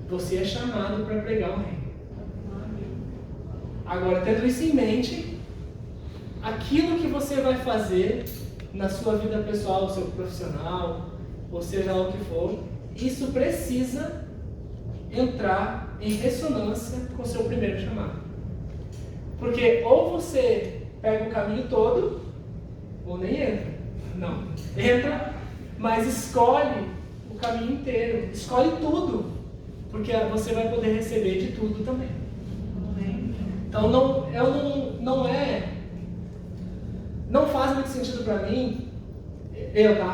S1: Você é chamado para pregar o reino. Agora, tendo isso em mente, aquilo que você vai fazer na sua vida pessoal, seu profissional, ou seja lá o que for, isso precisa entrar em ressonância com o seu primeiro chamado. Porque ou você pega o caminho todo, ou nem entra. Não. Entra, mas escolhe o caminho inteiro. Escolhe tudo. Porque você vai poder receber de tudo também. Então não faz muito sentido para mim,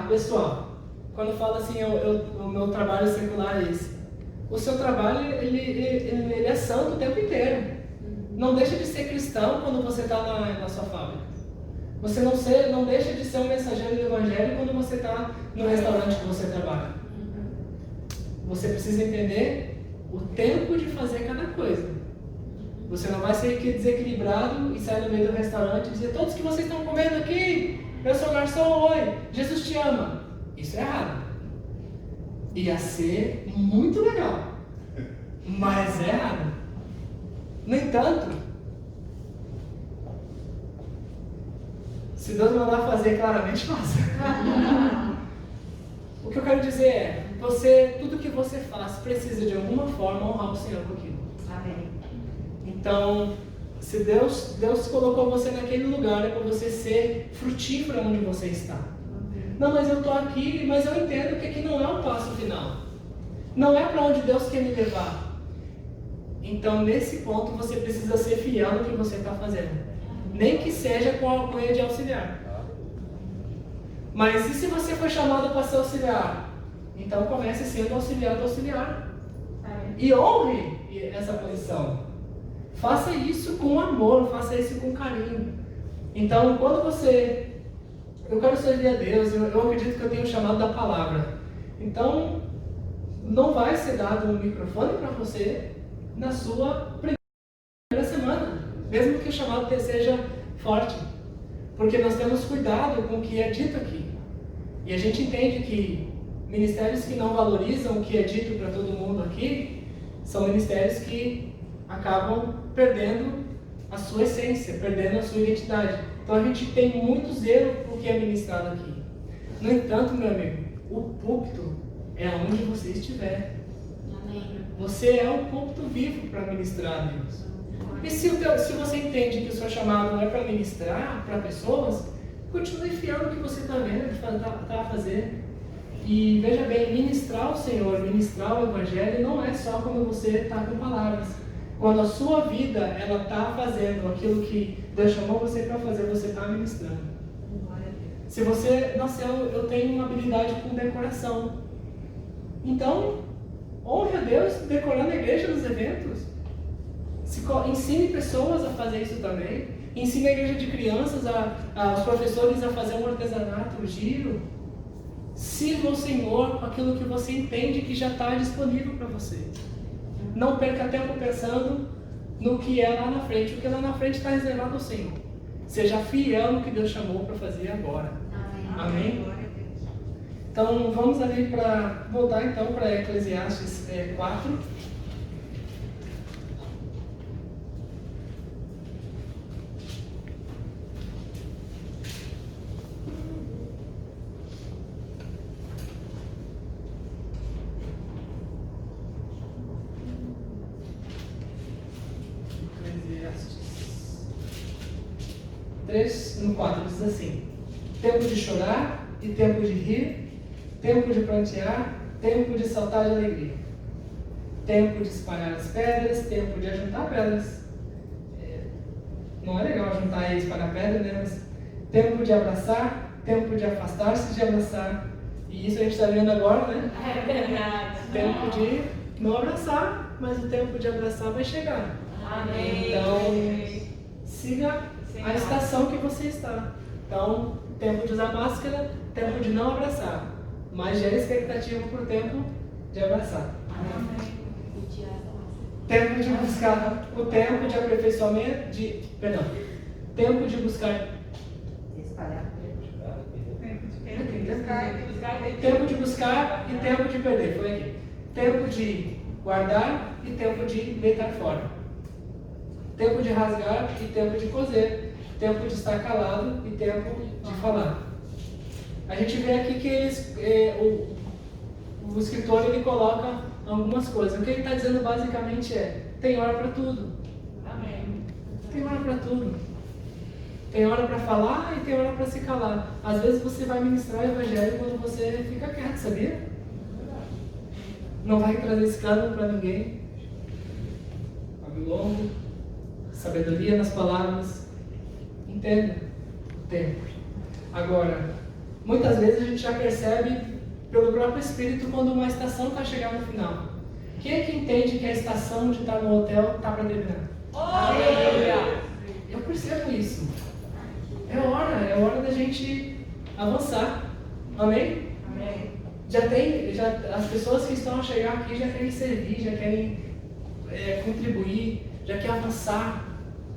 S1: pessoal, quando eu falo assim, o meu trabalho secular é esse. O seu trabalho, ele é santo o tempo inteiro. Não deixa de ser cristão quando você está na sua fábrica. Você não deixa de ser um mensageiro do Evangelho quando você está no restaurante que você trabalha. Você precisa entender o tempo de fazer cada coisa. Você não vai ser desequilibrado e sair no meio do restaurante e dizer, todos que vocês estão comendo aqui, eu sou garçom, oi, Jesus te ama. Isso é errado. Ia ser muito legal, mas é errado. No entanto, se Deus mandar fazer, claramente faça. O que eu quero dizer é, tudo que você faz precisa de alguma forma honrar o Senhor com aquilo.
S2: Amém.
S1: Então, Se Deus colocou você naquele lugar, é para você ser frutífero onde você está. Não, mas eu estou aqui, mas eu entendo que aqui não é o passo final. Não é para onde Deus quer me levar. Então, nesse ponto, você precisa ser fiel no que você está fazendo. Nem que seja com a alcunha de auxiliar. Mas e se você foi chamado para ser auxiliar? Então, comece sendo auxiliar do auxiliar. E honre essa posição. Faça isso com amor, faça isso com carinho. Então, quando eu quero servir a Deus, eu acredito que eu tenho o chamado da palavra. Então, não vai ser dado um microfone para você na sua primeira semana, mesmo que o chamado seja forte. Porque nós temos cuidado com o que é dito aqui. E a gente entende que ministérios que não valorizam o que é dito para todo mundo aqui, são ministérios que acabam perdendo a sua essência, perdendo a sua identidade. Então a gente tem muito zelo por que é ministrado aqui. No entanto, meu amigo, o púlpito é onde você estiver.
S3: Amém.
S1: Você é um púlpito vivo para ministrar a Deus. E se você entende que o seu chamado não é para ministrar para pessoas, continue fiel no que você está vendo, está a fazer. E veja bem, ministrar o Senhor, ministrar o Evangelho não é só quando você está com palavras. Quando a sua vida ela está fazendo aquilo que Deus chamou você para fazer, você está ministrando. Se você, nossa, eu tenho uma habilidade com decoração. Então, honre a Deus decorando a igreja nos eventos. Ensine pessoas a fazer isso também. Ensine a igreja de crianças, os professores a fazer um artesanato, um giro. Sirva o Senhor com aquilo que você entende que já está disponível para você. Não perca tempo pensando no que é lá na frente. O que é lá na frente está reservado ao Senhor. Seja fiel no que Deus chamou para fazer agora. Amém? Então vamos ali para voltar então para Eclesiastes 4. No 4 diz assim: tempo de chorar e tempo de rir, tempo de prantear, tempo de saltar de alegria, tempo de espalhar as pedras, tempo de ajuntar pedras. Não é legal ajuntar e espalhar pedra, né? Mas tempo de abraçar, tempo de afastar-se de abraçar. E isso a gente está vendo agora, né?
S3: É verdade.
S1: Tempo de não abraçar, mas o tempo de abraçar vai chegar.
S3: Amém.
S1: Então, siga a estação que você está. Então, tempo de usar máscara, tempo de não abraçar, mas gera expectativa por tempo de abraçar. Tempo de buscar o tempo de aperfeiçoamento, tempo de buscar tempo de buscar e tempo de perder. Foi aqui. Tempo de guardar e tempo de deitar fora. Tempo de rasgar e tempo de coser. Tempo de estar calado e tempo de falar. A gente vê aqui que o escritor ele coloca algumas coisas. O que ele está dizendo basicamente tem hora para tudo.
S3: Amém.
S1: Tem hora para tudo. Tem hora para falar e tem hora para se calar. Às vezes você vai ministrar o Evangelho quando você fica quieto, sabia? Não vai trazer escândalo para ninguém. Lábio longo, sabedoria nas palavras. Entenda o tempo. Agora, muitas vezes a gente já percebe pelo próprio Espírito quando uma estação está chegando no final. Quem é que entende que a estação de estar no hotel está para terminar?
S3: Aleluia!
S1: Eu percebo isso. É hora da gente avançar. Amém?
S3: Amém.
S1: As pessoas que estão a chegar aqui já querem servir, já querem contribuir, já querem avançar,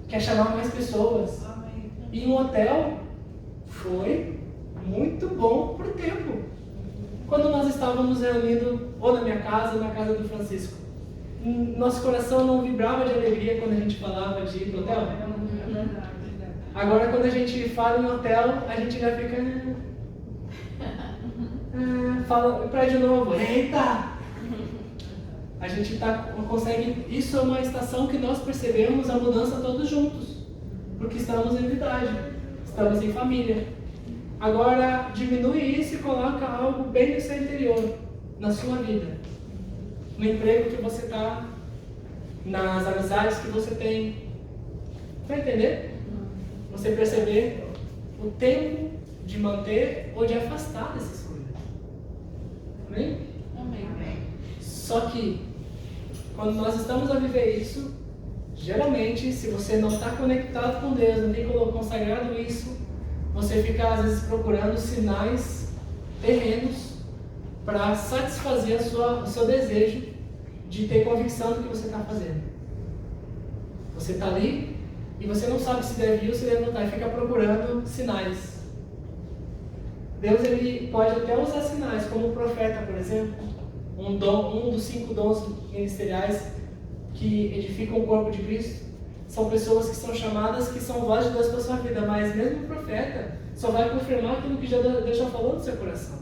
S1: quer chamar mais pessoas. E um hotel foi muito bom para o tempo. Quando nós estávamos reunidos, ou na minha casa, ou na casa do Francisco, nosso coração não vibrava de alegria quando a gente falava de ir para o hotel? Agora, quando a gente fala em hotel, a gente já fica... fala para de novo, eita! A gente consegue. Isso é uma estação que nós percebemos a mudança todos juntos, porque estamos em unidade, estamos em família. Agora, diminui isso e coloca algo bem no seu interior, na sua vida, no emprego que você está, nas amizades que você tem. Vai entender? Você perceber o tempo de manter ou de afastar dessas coisas. Amém?
S3: Amém.
S1: Só que, quando nós estamos a viver isso, geralmente, se você não está conectado com Deus, não tem consagrado isso, você fica às vezes procurando sinais terrenos para satisfazer o seu desejo de ter convicção do que você está fazendo. Você está ali e você não sabe se deve ir ou se deve voltar, e fica procurando sinais. Deus ele pode até usar sinais, como o profeta, por exemplo, um dos 5 dons ministeriais que edificam o corpo de Cristo. São pessoas que são chamadas, que são voz de Deus para a sua vida, mas mesmo o profeta só vai confirmar aquilo que Deus já falou no seu coração.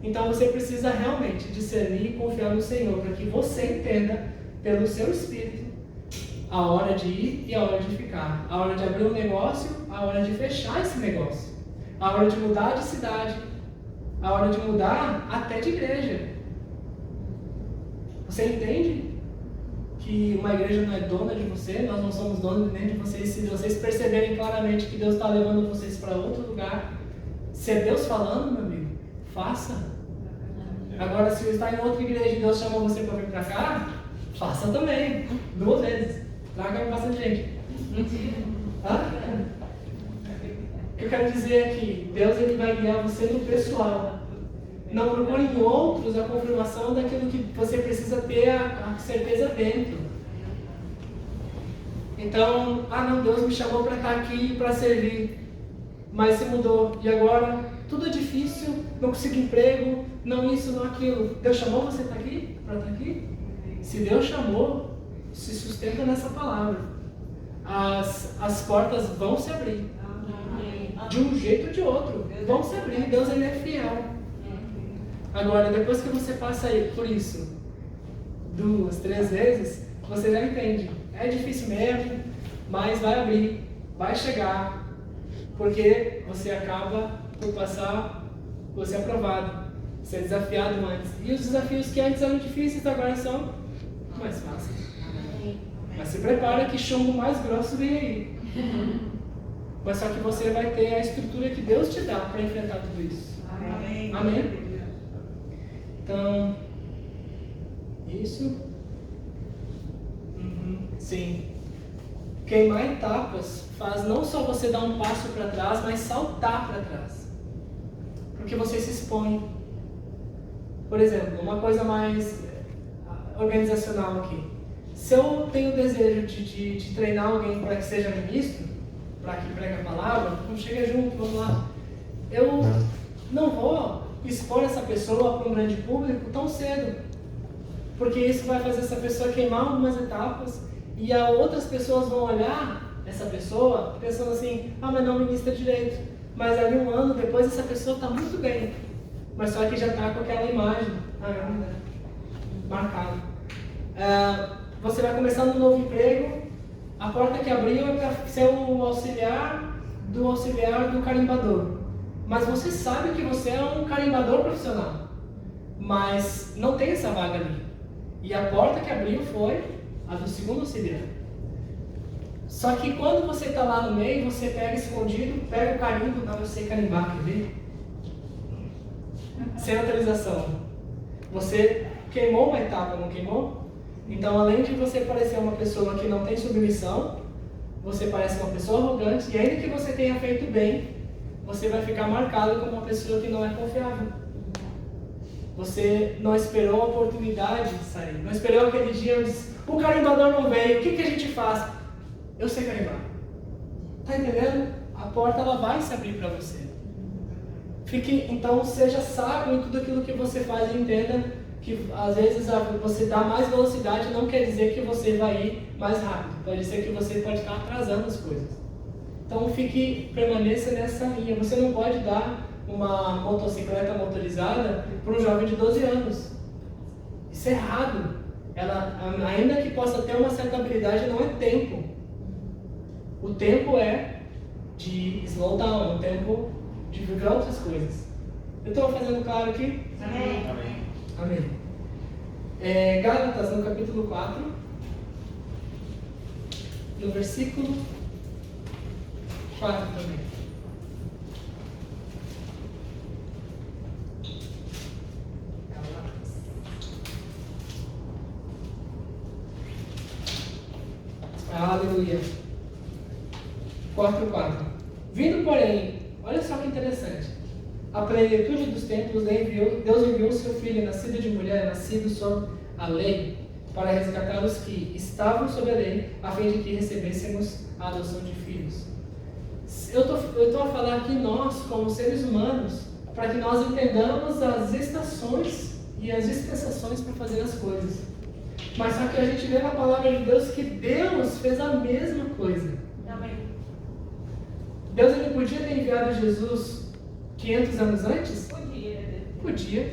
S1: Então você precisa realmente discernir e confiar no Senhor, para que você entenda, pelo seu Espírito, a hora de ir e a hora de ficar, a hora de abrir um negócio, a hora de fechar esse negócio, a hora de mudar de cidade, a hora de mudar até de igreja. Você entende que uma igreja não é dona de você, nós não somos donos nem de vocês. Se vocês perceberem claramente que Deus está levando vocês para outro lugar, se é Deus falando, meu amigo, faça. Agora, se está em outra igreja e Deus chamou você para vir para cá, faça também, 2 vezes. Traga bastante gente. O que eu quero dizer é que Deus ele vai guiar você no pessoal. Não procure em outros a confirmação daquilo que você precisa ter a certeza dentro. Então, não, Deus me chamou para estar aqui para servir, mas se mudou, e agora tudo é difícil, não consigo emprego, não isso, não aquilo. Deus chamou você para estar aqui? Se Deus chamou, se sustenta nessa palavra. As portas vão se abrir, de um jeito ou de outro, vão se abrir. Deus ele é fiel. Agora, depois que você passa aí por isso 2, 3 vezes, você já entende. É difícil mesmo, mas vai abrir, vai chegar, porque você acaba por passar, por ser aprovado, ser desafiado antes. E os desafios que antes eram difíceis, agora são mais fáceis. Mas se prepara que chumbo mais grosso vem aí. Mas só que você vai ter a estrutura que Deus te dá para enfrentar tudo isso.
S2: Amém.
S1: Amém? Então, isso. Sim. Queimar etapas faz não só você dar um passo para trás, mas saltar para trás. Porque você se expõe. Por exemplo, uma coisa mais organizacional aqui. Se eu tenho o desejo de treinar alguém para que seja ministro, para que pregue a palavra, então chega junto, vamos lá. Eu não vou expor essa pessoa para um grande público tão cedo, porque isso vai fazer essa pessoa queimar algumas etapas e outras pessoas vão olhar essa pessoa pensando assim, mas não ministra direito, mas ali 1 ano depois essa pessoa está muito bem, mas só que já está com aquela imagem marcada. Você vai começar um novo emprego, a porta que abriu é para ser o auxiliar do carimbador. Mas você sabe que você é um carimbador profissional, mas não tem essa vaga ali. E a porta que abriu foi a do 2º auxiliar. Só que quando você está lá no meio, você pega escondido, pega o carimbo, não, eu sei carimbar, quer ver? Sem autorização. Você queimou uma etapa, não queimou? Então, além de você parecer uma pessoa que não tem submissão, você parece uma pessoa arrogante, e ainda que você tenha feito bem, você vai ficar marcado como uma pessoa que não é confiável. Você não esperou a oportunidade de sair. Não esperou aquele dia e disse, o carimbador não veio, o que a gente faz? Eu sei carimbar. Tá entendendo? A porta ela vai se abrir para você. Então, seja sábio em tudo aquilo que você faz e entenda que às vezes você dá mais velocidade não quer dizer que você vai ir mais rápido. Pode ser que você pode estar atrasando as coisas. Então permaneça nessa linha. Você não pode dar uma motocicleta motorizada para um jovem de 12 anos. Isso é errado. ela, ainda que possa ter uma certa habilidade, não é tempo. O tempo é de slow down, é um tempo de viver outras coisas. Eu estou fazendo claro aqui?
S2: Amém.
S4: Amém.
S1: Amém. Gálatas, no capítulo 4, no versículo 4 também. Aleluia. 4:4. Vindo, porém, olha só que interessante. A plenitude dos tempos, Deus enviou seu Filho, nascido de mulher, nascido sob a lei, para resgatar os que estavam sob a lei, a fim de que recebêssemos a adoção de filhos. Eu estou a falar aqui nós, como seres humanos, para que nós entendamos as estações e as dispensações para fazer as coisas. Mas só que a gente vê na palavra de Deus que Deus fez a mesma coisa.
S3: Amém.
S1: Deus ele podia ter enviado Jesus 500 anos antes?
S3: Podia.
S1: Podia.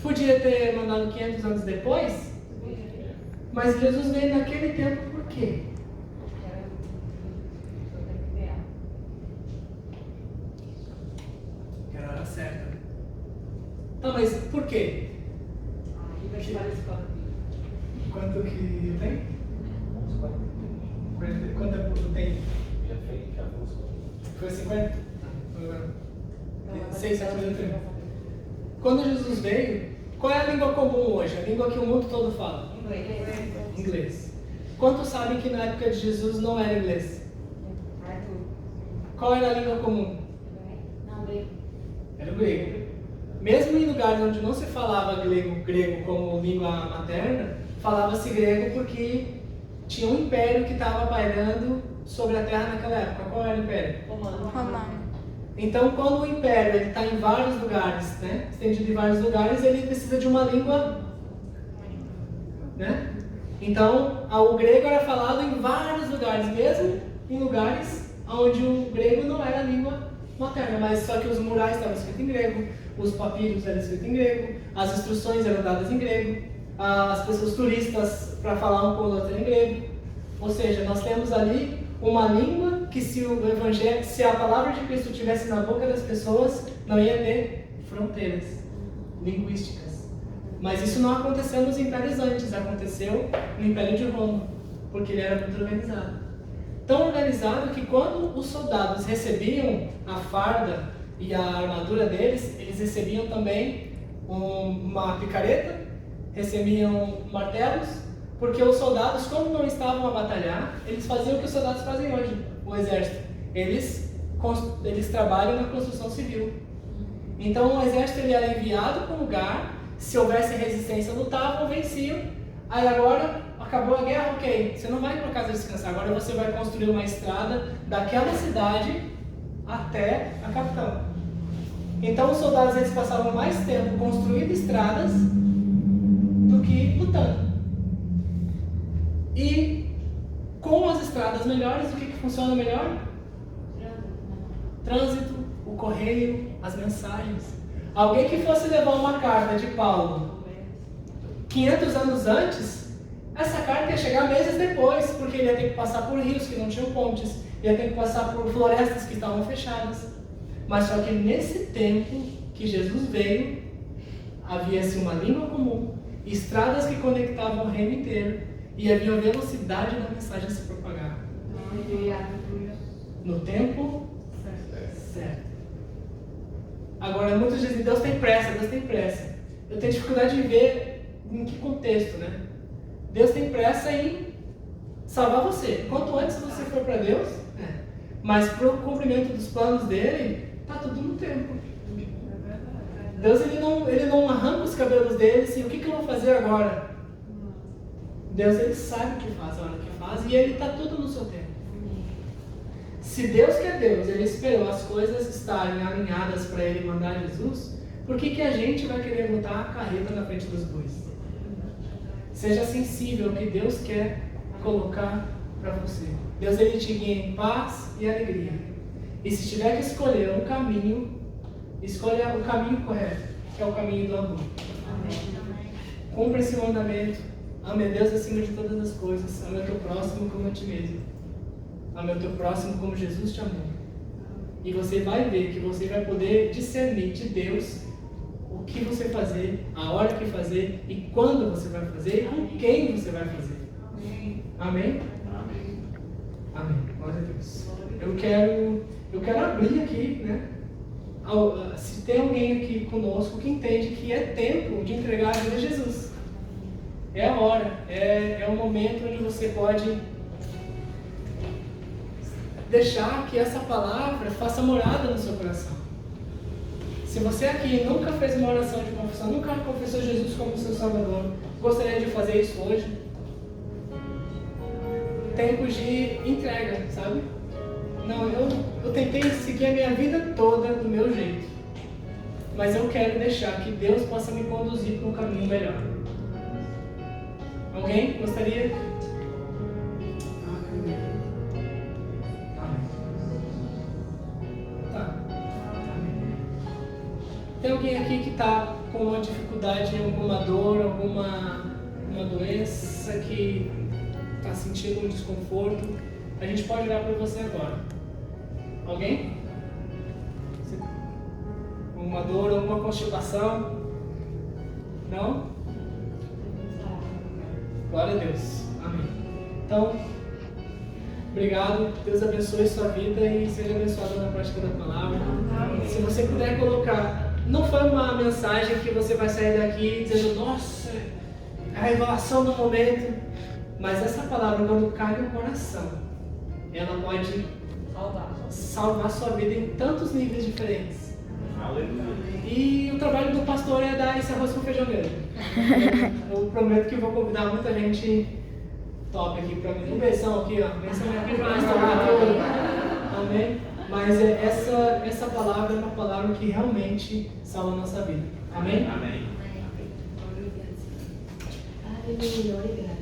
S1: Podia ter mandado 500 anos depois? Mas Jesus veio naquele tempo por quê? Era a hora certa. Tá, mas por quê? Quanto que tem? Quanto tem?
S4: Já fez.
S1: Foi 50? Foi 6, 7, 8. Quando Jesus veio, qual é a língua comum hoje? A língua que o mundo todo fala? Inglês. Quantos sabem que na época de Jesus não era inglês? Qual era a língua comum? Era o grego. Mesmo em lugares onde não se falava grego como língua materna, falava-se grego porque tinha um império que estava pairando sobre a terra naquela época. Qual era o império?
S3: Romano.
S1: Então, quando o império está em vários lugares, né, estendido em vários lugares, ele precisa de uma língua, né? Então, o grego era falado em vários lugares, mesmo em lugares onde o grego não era a língua materna, mas só que os murais estavam escritos em grego, os papiros eram escritos em grego, as instruções eram dadas em grego, as pessoas turistas para falar um com o outro em grego. Ou seja, nós temos ali uma língua que se o evangelho, se a palavra de Cristo estivesse na boca das pessoas, não ia ter fronteiras linguísticas. Mas isso não aconteceu nos impérios antes, aconteceu no Império de Roma, porque ele era muito organizado. Tão organizado que quando os soldados recebiam a farda e a armadura deles, eles recebiam também uma picareta, recebiam martelos, porque os soldados, como não estavam a batalhar, eles faziam o que os soldados fazem hoje, o exército. Eles trabalham na construção civil. Então o exército ele era enviado para um lugar, se houvesse resistência lutavam, venciam. Aí agora acabou a guerra, ok, você não vai para casa descansar, agora você vai construir uma estrada daquela cidade até a capital. Então os soldados eles passavam mais tempo construindo estradas do que lutando. E com as estradas melhores, o que funciona melhor? Trânsito, o correio, as mensagens. Alguém que fosse levar uma carta de Paulo 500 anos antes, essa carta ia chegar meses depois, porque ele ia ter que passar por rios que não tinham pontes, ia ter que passar por florestas que estavam fechadas. Mas só que nesse tempo que Jesus veio, havia-se uma língua comum, estradas que conectavam o reino inteiro, e havia a velocidade da mensagem se propagar. No tempo certo. Agora, muitos dizem, Deus tem pressa, Deus tem pressa. Eu tenho dificuldade de ver em que contexto, né? Deus tem pressa em salvar você. Quanto antes você for para Deus, mas para o cumprimento dos planos dele, está tudo no tempo. Deus ele não arranca os cabelos dele assim, o que eu vou fazer agora? Deus ele sabe o que faz, a hora que faz, e ele está tudo no seu tempo. Se Deus que é Deus, ele esperou as coisas estarem alinhadas para ele mandar Jesus, por que a gente vai querer botar a carreta na frente dos bois? Seja sensível ao que Deus quer colocar para você. Deus ele te guia em paz e alegria. E se tiver que escolher um caminho, escolha o caminho correto, que é o caminho do amor. Cumpra esse mandamento, Ame a Deus acima de todas as coisas. Ame o teu próximo como a ti mesmo. Ame o teu próximo como Jesus te amou. E você vai ver que você vai poder discernir de Deus o que você fazer, a hora que fazer e quando você vai fazer e com quem você vai fazer.
S2: Amém.
S1: Amém? Amém. Glória a Deus. Eu quero abrir aqui, né? Se tem alguém aqui conosco que entende que é tempo de entregar a vida a Jesus. É a hora, é o momento onde você pode deixar que essa palavra faça morada no seu coração. Se você aqui nunca fez uma oração de confissão, nunca confessou Jesus como seu Salvador, gostaria de fazer isso hoje? Tempos de entrega, sabe? Não, eu tentei seguir a minha vida toda do meu jeito, mas eu quero deixar que Deus possa me conduzir para um caminho melhor. Alguém gostaria? Tá. Tem alguém aqui que está com uma dificuldade, alguma dor, uma doença, que está sentindo um desconforto? A gente pode orar por você agora. Alguém? Uma dor, alguma constipação? Não? Glória a Deus. Amém. Então, obrigado. Deus abençoe sua vida e seja abençoado na prática da palavra. Se você puder colocar, não foi uma mensagem que você vai sair daqui dizendo, nossa, a revelação do momento, mas essa palavra, quando cai no coração, ela pode salvar sua vida em tantos níveis diferentes. E o trabalho do pastor é dar esse arroz com feijão mesmo. Eu prometo que vou convidar muita gente top aqui para mim. Um beijão aqui, ó. Beijão aqui para nós tomar tudo. Amém? Mas essa palavra é uma palavra que realmente salva a nossa vida. Amém?
S4: Amém.
S5: Aleluia, obrigado.